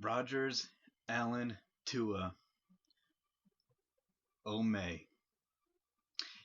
Rodgers, Allen, Tua, May.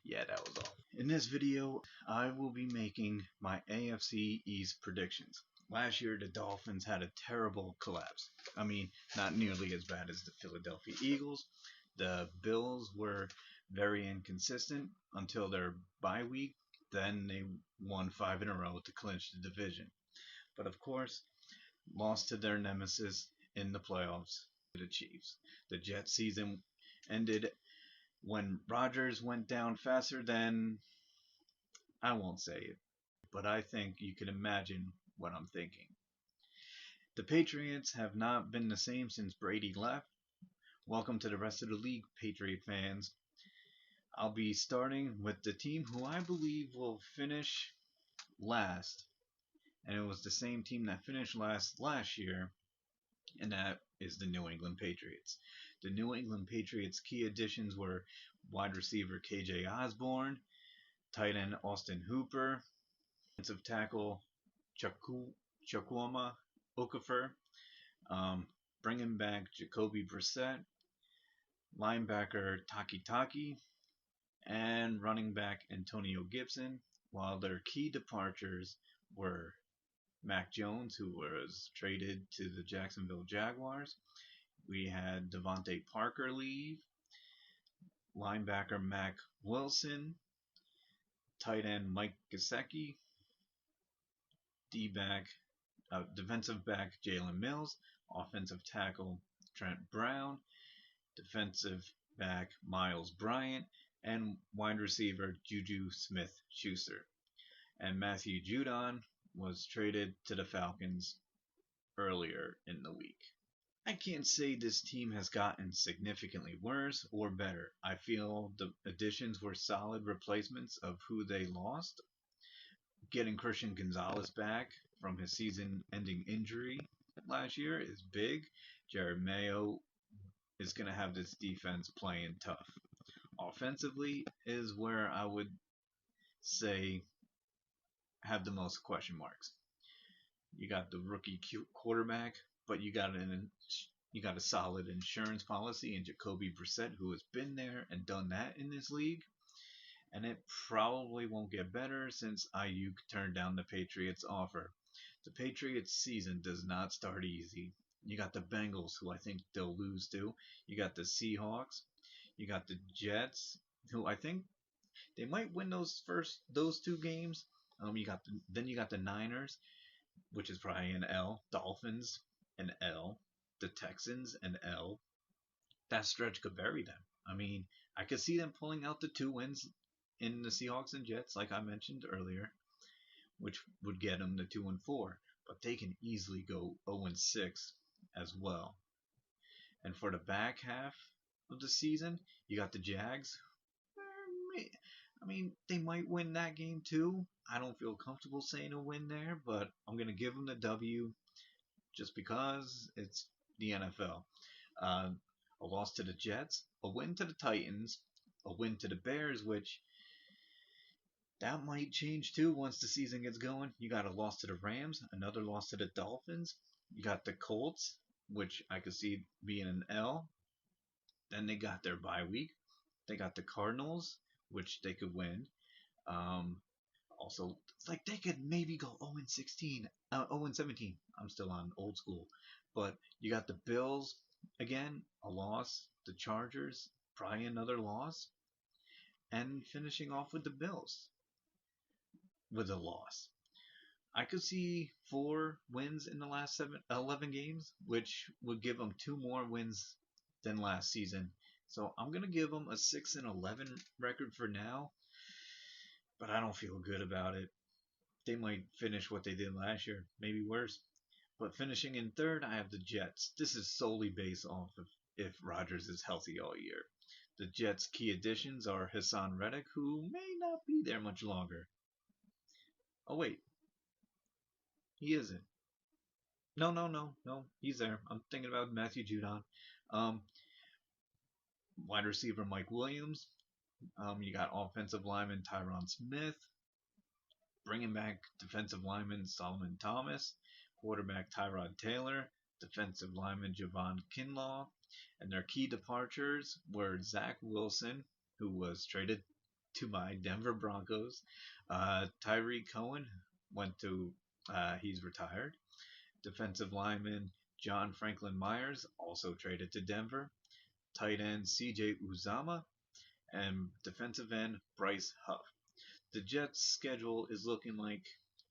Yeah, that was all. In this video, I will be making my AFC East predictions. Last year, the Dolphins had a terrible collapse. I mean, not nearly as bad as the Philadelphia Eagles. The Bills were very inconsistent until their bye week. Then they won five in a row to clinch the division. But of course, lost to their nemesis in the playoffs, the Chiefs. The Jets season ended when Rodgers went down faster than, I won't say it, but I think you can imagine what I'm thinking. The Patriots have not been the same since Brady left. Welcome to the rest of the league, Patriot fans. I'll be starting with the team who I believe will finish last, and it was the same team that finished last year, and that is the New England Patriots. The New England Patriots' key additions were wide receiver KJ Osborne, tight end Austin Hooper, defensive tackle Chukwuma Okafor, bringing back Jacoby Brissett, linebacker Taki Taki, and running back Antonio Gibson, while their key departures were Mac Jones, who was traded to the Jacksonville Jaguars. We had Devontae Parker leave, linebacker Mac Wilson, tight end Mike Gesicki, defensive back Jalen Mills, offensive tackle Trent Brown, defensive back Miles Bryant, and wide receiver Juju Smith-Schuster. And Matthew Judon was traded to the Falcons earlier in the week. I can't say this team has gotten significantly worse or better. I feel the additions were solid replacements of who they lost. Getting Christian Gonzalez back from his season-ending injury last year is big. Jared Mayo is going to have this defense playing tough. Offensively is where I would say have the most question marks. You got the rookie quarterback, but you got a solid insurance policy in Jacoby Brissett, who has been there and done that in this league. And it probably won't get better since Ayuk turned down the Patriots' offer. The Patriots' season does not start easy. You got the Bengals, who I think they'll lose to. You got the Seahawks. You got the Jets, who I think they might win those two games. You got the Niners, which is probably an L. Dolphins, an L. The Texans, an L. That stretch could bury them. I mean, I could see them pulling out the two wins in the Seahawks and Jets, like I mentioned earlier, which would get them to 2-4. But they can easily go 0-6 as well. And for the back half of the season, you got the Jags. I mean, they might win that game too. I don't feel comfortable saying a win there, but I'm going to give them the W just because it's the NFL. A loss to the Jets, a win to the Titans, a win to the Bears, which that might change too once the season gets going. You got a loss to the Rams, another loss to the Dolphins. You got the Colts, which I could see being an L. Then they got their bye week. They got the Cardinals, which they could win. Also, it's like they could maybe go 0-16, 0-17. I'm still on old school. But you got the Bills, again, a loss. The Chargers, probably another loss. And finishing off with the Bills with a loss. I could see 4 wins in the last 11 games, which would give them 2 more wins than last season. So I'm going to give them a 6-11 record for now, but I don't feel good about it. They might finish what they did last year, maybe worse. But finishing in third, I have the Jets. This is solely based off of if Rodgers is healthy all year. The Jets' key additions are Hassan Reddick, who may not be there much longer. Oh, wait. He isn't. No. He's there. I'm thinking about Matthew Judon. Um, Wide receiver Mike Williams. You got offensive lineman Tyron Smith. Bringing back defensive lineman Solomon Thomas. Quarterback Tyrod Taylor. defensive lineman Javon Kinlaw, and their key departures were Zach Wilson, who was traded to my Denver Broncos. Tyree Cohen went to he's retired. Defensive lineman John Franklin Myers also traded to Denver. Tight end C.J. Uzama and defensive end Bryce Huff. The Jets' schedule is looking like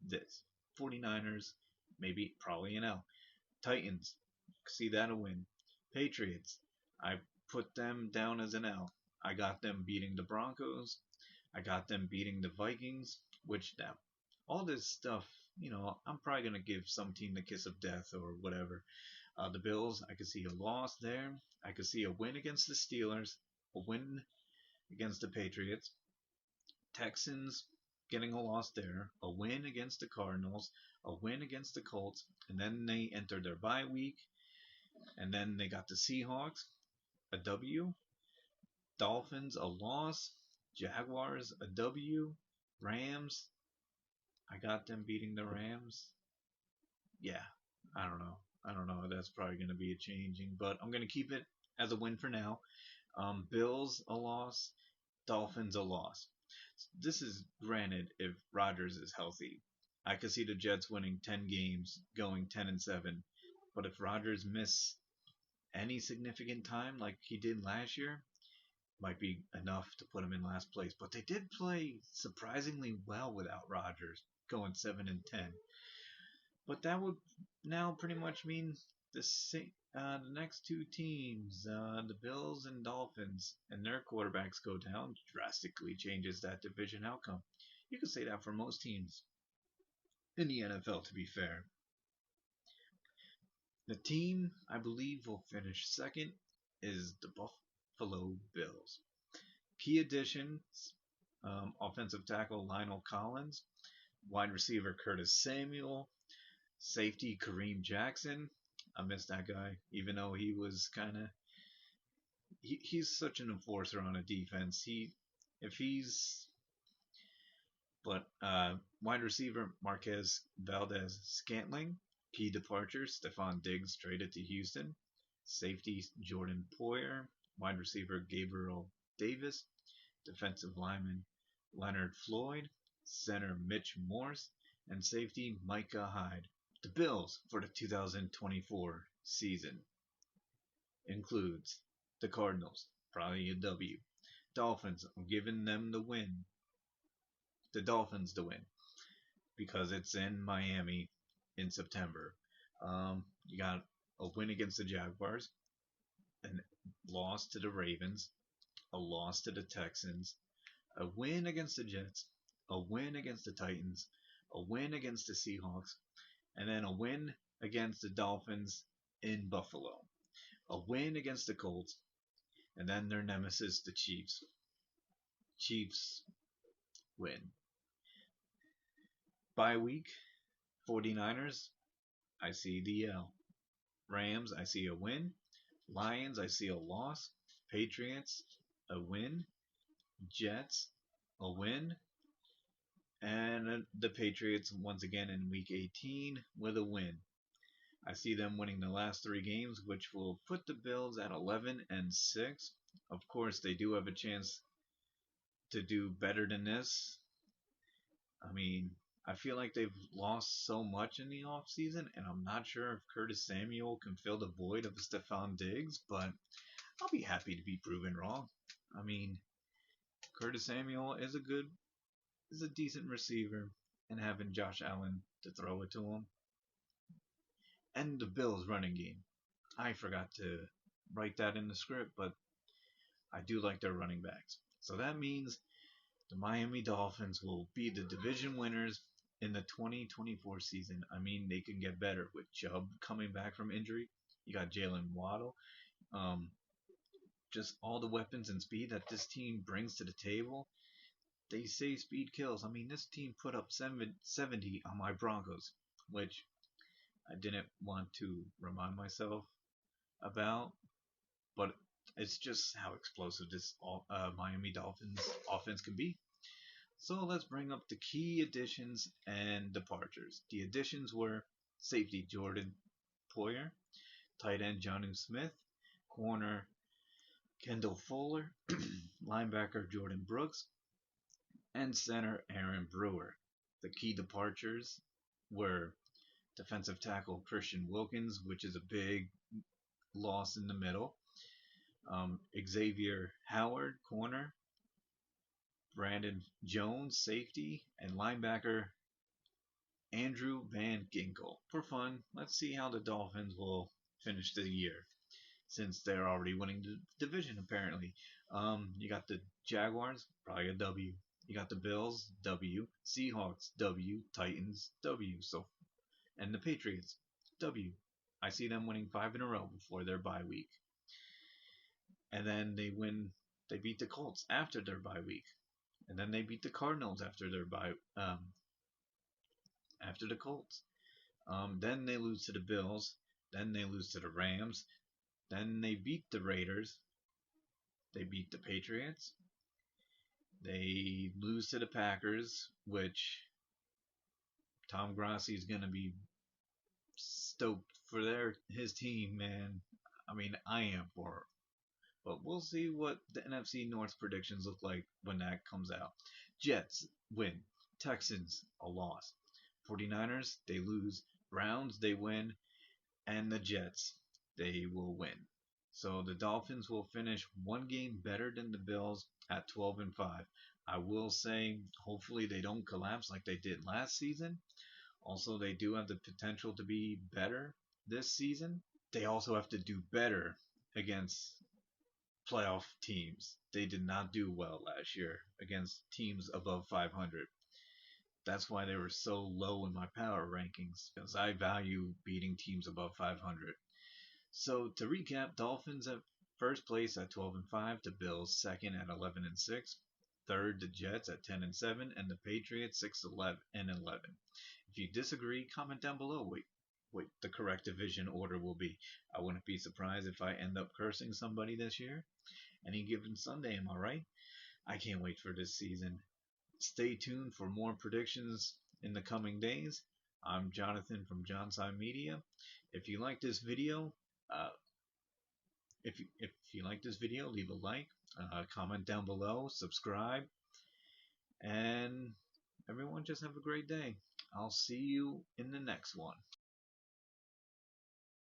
this: 49ers, maybe probably an L. Titans, see that a win. Patriots, I put them down as an L. I got them beating the Broncos. I got them beating the Vikings, which now, all this stuff, I'm probably going to give some team the kiss of death or whatever. The Bills, I could see a loss there. I could see a win against the Steelers, a win against the Patriots. Texans getting a loss there, a win against the Cardinals, a win against the Colts, and then they entered their bye week, and then they got the Seahawks, a W, Dolphins, a loss, Jaguars, a W, Rams, I got them beating the Rams. Yeah, I don't know. I don't know. That's probably going to be a changing, but I'm going to keep it as a win for now. Bills, a loss, Dolphins, a loss. This is granted if Rodgers is healthy. I could see the Jets winning 10 games, going 10-7. But if Rodgers miss any significant time like he did last year, might be enough to put him in last place. But they did play surprisingly well without Rodgers, going 7-10. But that would now pretty much mean the next two teams, the Bills and Dolphins, and their quarterbacks go down, drastically changes that division outcome. You could say that for most teams in the NFL, to be fair. The team I believe will finish second is the Buffalo Bills. Key additions: offensive tackle Lionel Collins, wide receiver Curtis Samuel, safety Kareem Jackson. I miss that guy, even though he was kind of he's such an enforcer on a defense. If he's but wide receiver Marquez Valdez Scantling, key departures Stephon Diggs traded to Houston, safety Jordan Poyer, wide receiver Gabriel Davis, defensive lineman Leonard Floyd, center Mitch Morse, and safety Micah Hyde. The Bills for the 2024 season includes the Cardinals, probably a W. Dolphins, I'm giving them the win. The Dolphins the win because it's in Miami in September. You got a win against the Jaguars, a loss to the Ravens, a loss to the Texans, a win against the Jets, a win against the Titans, a win against the Seahawks, and then a win against the Dolphins in Buffalo, a win against the Colts, and then their nemesis, the Chiefs. Chiefs win. Bye week, 49ers, I see the L. Rams, I see a win. Lions, I see a loss. Patriots, a win. Jets, a win. And the Patriots once again in week 18 with a win. I see them winning the last three games, which will put the Bills at 11-6. Of course, they do have a chance to do better than this. I mean, I feel like they've lost so much in the offseason, and I'm not sure if Curtis Samuel can fill the void of Stephon Diggs, but I'll be happy to be proven wrong. I mean, Curtis Samuel is a decent receiver, and having Josh Allen to throw it to him. And the Bills running game. I forgot to write that in the script, but I do like their running backs. So that means the Miami Dolphins will be the division winners in the 2024 season. I mean, they can get better with Chubb coming back from injury. You got Jalen Waddle. Um, just all the weapons and speed that this team brings to the table. They say speed kills. I mean, this team put up 70 on my Broncos, which I didn't want to remind myself about, but it's just how explosive this Miami Dolphins offense can be. So let's bring up the key additions and departures. The additions were safety Jordan Poyer, tight end Jonnu Smith, corner Kendall Fuller, linebacker Jordan Brooks, and center Aaron Brewer. The key departures were defensive tackle Christian Wilkins, which is a big loss in the middle. Xavier Howard, corner. Brandon Jones, safety. And linebacker Andrew Van Ginkel. For fun, let's see how the Dolphins will finish the year since they're already winning the division apparently. You got the Jaguars, probably a W. You got the Bills, W. Seahawks, W. Titans, W. So and the Patriots, W. I see them winning 5 in a row before their bye week, and then they beat the Colts after their bye week, and then they beat the Cardinals after the Colts. Then they lose to the Bills, then they lose to the Rams, then they beat the Raiders, they beat the Patriots, they lose to the Packers, which Tom Grassi is gonna be stoked for his team, man. I mean, I am for. But we'll see what the NFC North predictions look like when that comes out. Jets win. Texans a loss. 49ers they lose. Browns they win. And the Jets they will win. So the Dolphins will finish one game better than the Bills at 12-5. I will say, hopefully they don't collapse like they did last season. Also, they do have the potential to be better this season. They also have to do better against playoff teams. They did not do well last year against teams above 500. That's why they were so low in my power rankings because I value beating teams above 500. So to recap, Dolphins at first place at 12-5, the Bills second at 11-6, third the Jets at 10-7, and the Patriots 6-11. If you disagree, comment down below what the correct division order will be. I wouldn't be surprised if I end up cursing somebody this year. Any given Sunday, am I right? I can't wait for this season. Stay tuned for more predictions in the coming days. I'm Jonathan from Johnside Media. If you like this video, uh, if you like this video, leave a like, comment down below, subscribe, and everyone just have a great day. I'll see you in the next one.